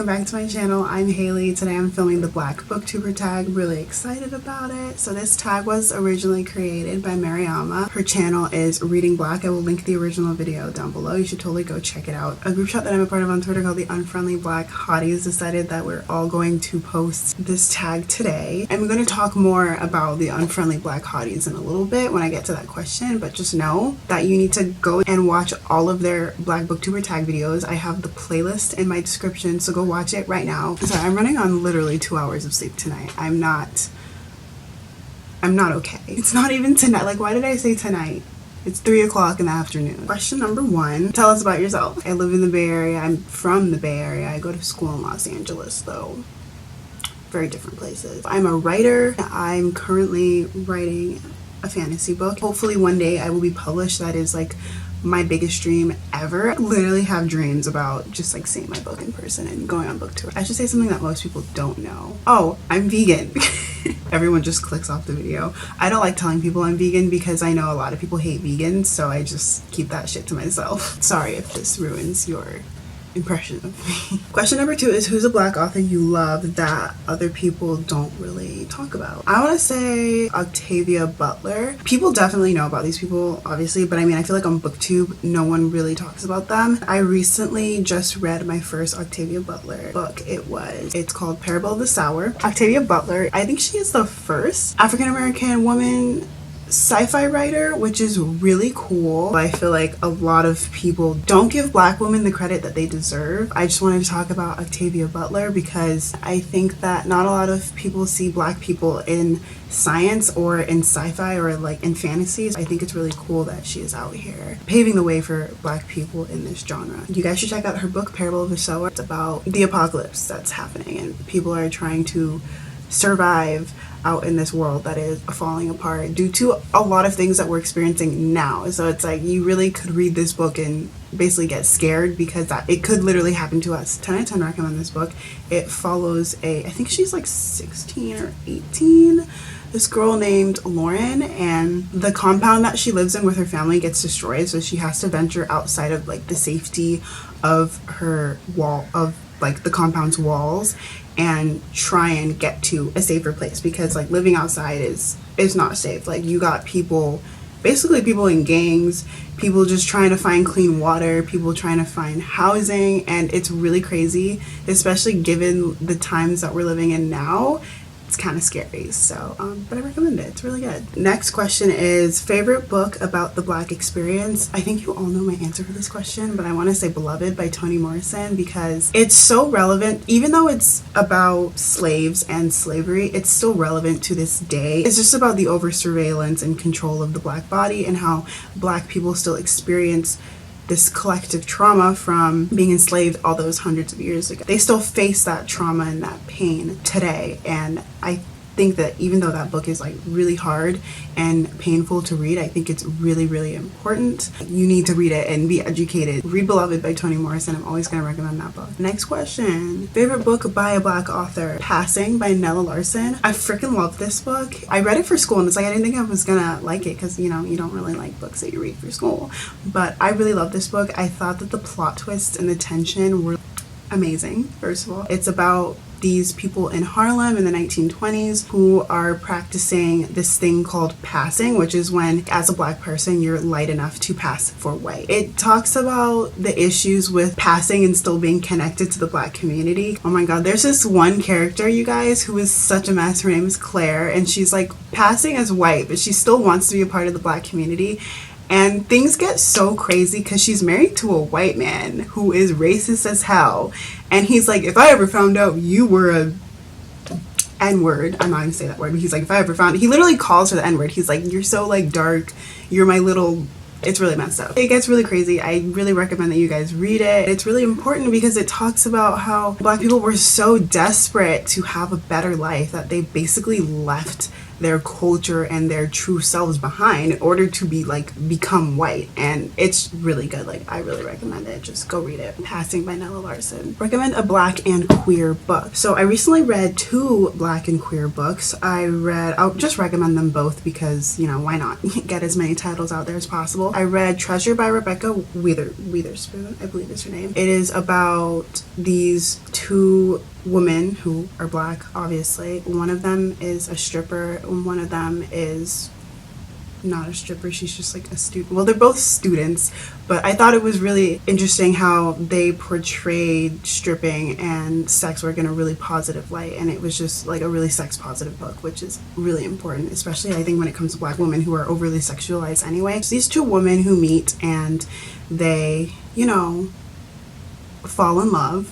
welcome back to my channel. I'm Hayley. Today I'm filming the Black Booktuber tag. Really excited about it. So this tag was originally created by Mariama. Her channel is Reading Black. I will link the original video down below. You should totally go check it out. A group chat that I'm a part of on Twitter called the Unfriendly Black Hotties decided that we're all going to post this tag today. I'm going to talk more about the Unfriendly Black Hotties in a little bit when I get to that question, but just know that you need to go and watch all of their Black Booktuber tag videos. I have the playlist in my description, so go watch it right now. So I'm running on literally 2 hours of sleep tonight. I'm not okay. It's not even tonight. Like, why did I say tonight? It's 3 o'clock in the afternoon. Question number 1. Tell us about yourself. I live in the Bay Area. I'm from the Bay Area. I go to school in Los Angeles, though. Very different places. I'm a writer. I'm currently writing a fantasy book. Hopefully one day I will be published. That is like my biggest dream ever. I literally have dreams about just like seeing my book in person and going on book tour. I should say something that most people don't know. Oh, I'm vegan. Everyone just clicks off the video. I don't like telling people I'm vegan because I know a lot of people hate vegans, so I just keep that shit to myself. Sorry if this ruins your impression of me. Question number 2 is, who's a Black author you love that other people don't really talk about? I want to say Octavia Butler. People definitely know about these people, obviously, but I mean, I feel like on BookTube, no one really talks about them. I recently just read my first Octavia Butler book. It's called Parable of the Sour. Octavia Butler, I think she is the first African-American woman sci-fi writer, which is really cool. I feel like a lot of people don't give Black women the credit that they deserve. I just wanted to talk about Octavia Butler because I think that not a lot of people see Black people in science or in sci-fi or like in fantasies. I think it's really cool that she is out here paving the way for Black people in this genre. You guys should check out her book Parable of the Sower. It's about the apocalypse that's happening and people are trying to survive out in this world that is falling apart due to a lot of things that we're experiencing now. So it's like you really could read this book and basically get scared because it could literally happen to us. 10 out of 10 recommend this book. It follows I think she's like 16 or 18, this girl named Lauren, and the compound that she lives in with her family gets destroyed, so she has to venture outside of like the safety of her wall, of like the compound's walls, and try and get to a safer place because like living outside is not safe. Like you got people in gangs, people just trying to find clean water, people trying to find housing, and it's really crazy, especially given the times that we're living in now. It's kind of scary, so but I recommend it. It's really good. Next question is, favorite book about the Black experience? I think you all know my answer for this question, but I want to say Beloved by Toni Morrison because it's so relevant. Even though it's about slaves and slavery, it's still relevant to this day. It's just about the over surveillance and control of the Black body and how Black people still experience this collective trauma from being enslaved all those hundreds of years ago. They still face that trauma and that pain today, and I think that even though that book is like really hard and painful to read, I think it's really, really important. You need to read it and be educated. Read Beloved by Toni Morrison. I'm always going to recommend that book. Next question. Favorite book by a Black author? Passing by Nella Larson. I freaking love this book. I read it for school and it's like I didn't think I was gonna like it because, you know, you don't really like books that you read for school. But I really love this book. I thought that the plot twists and the tension were amazing. First of all, it's about these people in Harlem in the 1920s who are practicing this thing called passing, which is when as a Black person you're light enough to pass for white. It talks about the issues with passing and still being connected to the Black community. Oh my god, there's this one character, you guys, who is such a mess. Her name is Claire, and she's like passing as white, but she still wants to be a part of the Black community. And things get so crazy because she's married to a white man who is racist as hell. And he's like, if I ever found out you were a N-word, I'm not gonna say that word, but he's like, if I ever found, he literally calls her the N-word. He's like, you're so like dark, you're my little, it's really messed up. It gets really crazy. I really recommend that you guys read it. It's really important because it talks about how Black people were so desperate to have a better life that they basically left their culture and their true selves behind in order to be like become white. And it's really good. Like, I really recommend it. Just go read it. Passing by Nella Larson. Recommend a black and queer book. So I recently read 2 black and queer books. I'll just recommend them both because, you know, why not get as many titles out there as possible. I read Treasure by Rebecca Witherspoon, I believe is her name. It is about these 2 women who are black, obviously. One of them is a stripper and one of them is not a stripper. She's just like a student. Well, they're both students, but I thought it was really interesting how they portrayed stripping and sex work in a really positive light, and it was just like a really sex positive book, which is really important, especially I think when it comes to black women who are overly sexualized anyway. So these 2 women who meet and they, you know, fall in love.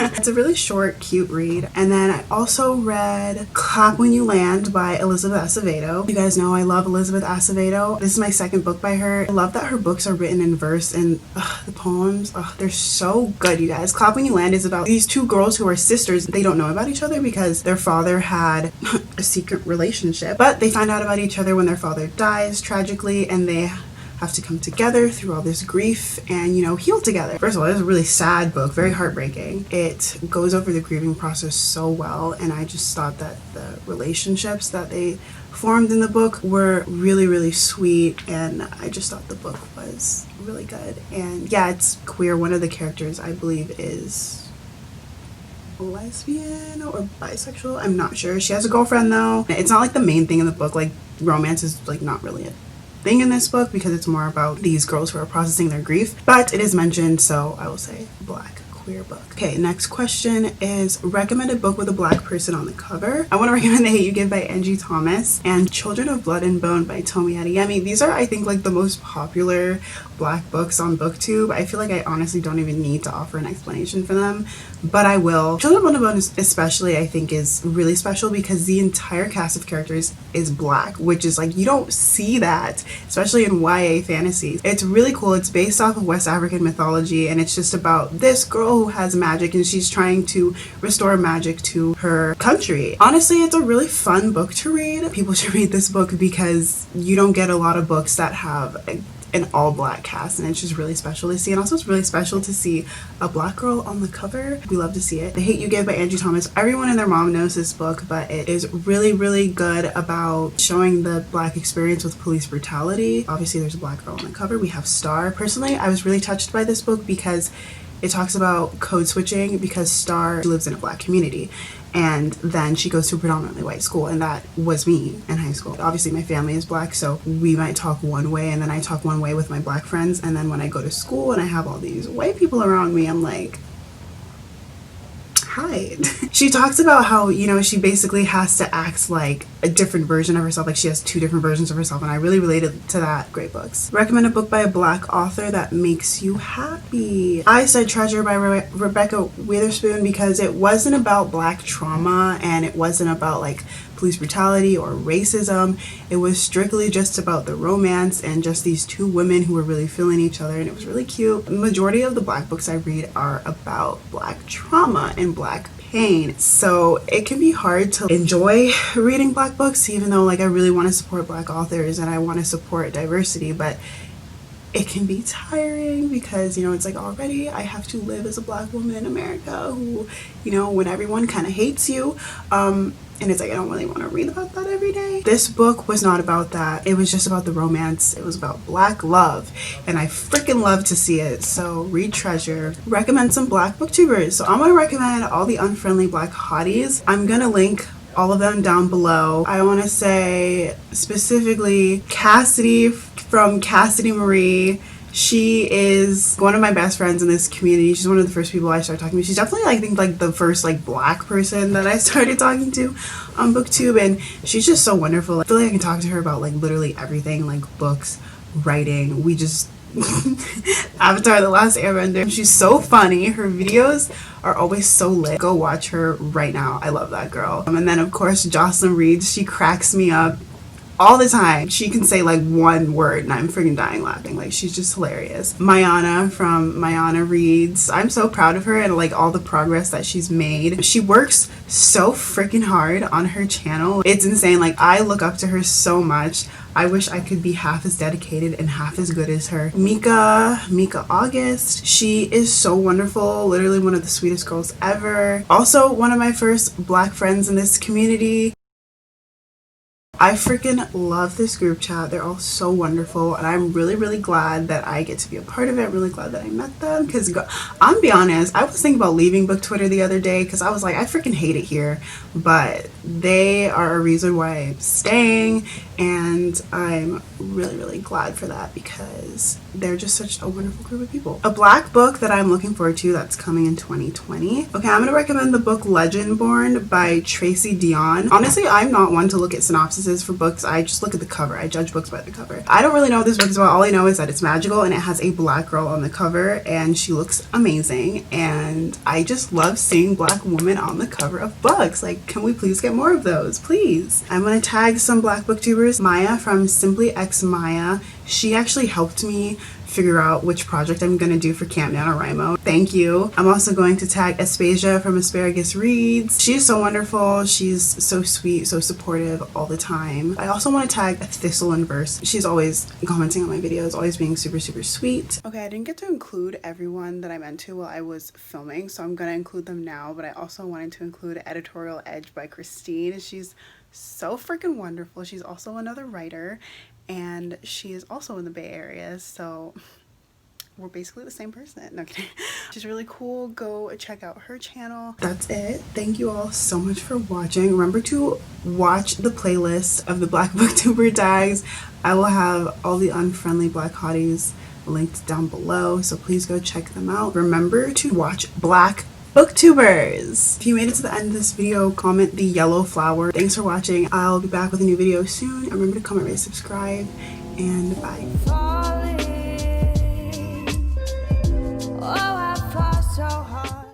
It's a really short, cute read. And then I also read Clap When You Land by Elizabeth Acevedo. You guys know I love Elizabeth Acevedo. This is my 2nd book by her. I love that her books are written in verse, and the poems, they're so good, you guys. Clap When You Land is about these 2 girls who are sisters. They don't know about each other because their father had a secret relationship, but they find out about each other when their father dies tragically, and they have to come together through all this grief and, you know, heal together. First of all, it's a really sad book, very heartbreaking. It goes over the grieving process so well, and I just thought that the relationships that they formed in the book were really, really sweet, and I just thought the book was really good. And yeah, it's queer. One of the characters, I believe, is lesbian or bisexual. I'm not sure. She has a girlfriend though. It's not like the main thing in the book. Like, romance is like not really a thing in this book because it's more about these girls who are processing their grief, but it is mentioned, so I will say black queer book. Okay, next question is recommended book with a black person on the cover. I want to recommend The Hate You Give by Angie Thomas and Children of Blood and Bone by Tomi Adeyemi. These are, I think, like the most popular black books on BookTube. I feel like I honestly don't even need to offer an explanation for them, but I will. Children of Blood and Bone especially, I think, is really special because the entire cast of characters is black, which is like, you don't see that, especially in YA fantasy. It's really cool. It's based off of West African mythology, and it's just about this girl who has magic and she's trying to restore magic to her country. Honestly, it's a really fun book to read. People should read this book because you don't get a lot of books that have an all-black cast, and it's just really special to see. And also it's really special to see a black girl on the cover. We love to see it. The Hate You Give by Angie Thomas. Everyone and their mom knows this book, but it is really, really good about showing the black experience with police brutality. Obviously there's a black girl on the cover. We have Star. Personally, I was really touched by this book because it talks about code switching, because Star lives in a black community and then she goes to a predominantly white school, and that was me in high school. Obviously my family is black, so we might talk one way and then I talk one way with my black friends, and then when I go to school and I have all these white people around me, I'm like, hide. She talks about how, you know, she basically has to act like a different version of herself, like she has 2 different versions of herself, and I really related to that. Great books. Recommend a book by a black author that makes you happy. I said Treasure by Rebecca Witherspoon because it wasn't about black trauma and it wasn't about like police brutality or racism. It was strictly just about the romance and just these 2 women who were really feeling each other, and it was really cute. The majority of the black books I read are about black trauma and black pain, so it can be hard to enjoy reading black books, even though like I really want to support black authors and I want to support diversity, but it can be tiring because, you know, it's like already I have to live as a black woman in America who, you know, when everyone kind of hates you, and it's like I don't really want to read about that every day. This book was not about that. It was just about the romance. It was about black love, and I freaking love to see it. So read Treasure. Recommend some black booktubers. So I'm gonna recommend all the unfriendly black hotties. I'm gonna link all of them down below. I want to say specifically Cassidy from Cassidy Marie. She is one of my best friends in this community. She's one of the first people I started talking to. She's definitely, I think, like the first like black person that I started talking to on BookTube, and she's just so wonderful. I feel like I can talk to her about like literally everything, like books, writing. We just Avatar: The Last Airbender. She's so funny. Her videos are always so lit. Go watch her right now. I love that girl. And then of course Jocelyn Reed. She cracks me up all the time. She can say like one word and I'm freaking dying laughing. Like, she's just hilarious. Mayana from Mayana Reads. I'm so proud of her and like all the progress that she's made. She works so freaking hard on her channel. It's insane. Like, I look up to her so much. I wish I could be half as dedicated and half as good as her. Mika August. She is so wonderful. Literally one of the sweetest girls ever. Also one of my first Black friends in this community. I freaking love this group chat. They're all so wonderful and I'm really glad that I get to be a part of it. Really glad that I met them, because I'm gonna be honest, I was thinking about leaving Book Twitter the other day because I was like, I freaking hate it here, but they are a reason why I'm staying, and I'm really glad for that because they're just such a wonderful group of people. A Black book that I'm looking forward to that's coming in 2020. Okay, I'm gonna recommend the book Legendborn by Tracy Dion. Honestly, I'm not one to look at synopsises for books. I just look at the cover. I judge books by the cover. I don't really know what this book is about. All I know is that it's magical and it has a Black girl on the cover and she looks amazing, and I just love seeing Black women on the cover of books. Like, can we please get more of those, please? I'm gonna tag some Black booktubers. Maya from simplyxmaya. She actually helped me figure out which project I'm going to do for Camp NaNoWriMo. Thank you. I'm also going to tag Aspasia from Asparagus Reads. She's so wonderful. She's so sweet, so supportive all the time. I also want to tag Thistle Verse. She's always commenting on my videos, always being super sweet. Okay, I didn't get to include everyone that I meant to while I was filming, so I'm going to include them now, but I also wanted to include Editorial Edge by Christine. She's so freaking wonderful. She's also another writer, and she is also in the Bay Area, so we're basically the same person. No kidding. She's really cool. Go check out her channel. That's it. Thank you all so much for watching. Remember to watch the playlist of the Black booktuber tags. I will have all the unfriendly Black hotties linked down below, so please go check them out. Remember to watch Black booktubers. If you made it to the end of this video, comment the yellow flower. Thanks for watching. I'll be back with a new video soon. Remember to comment, rate, subscribe, and bye. Oh, I fought so hard.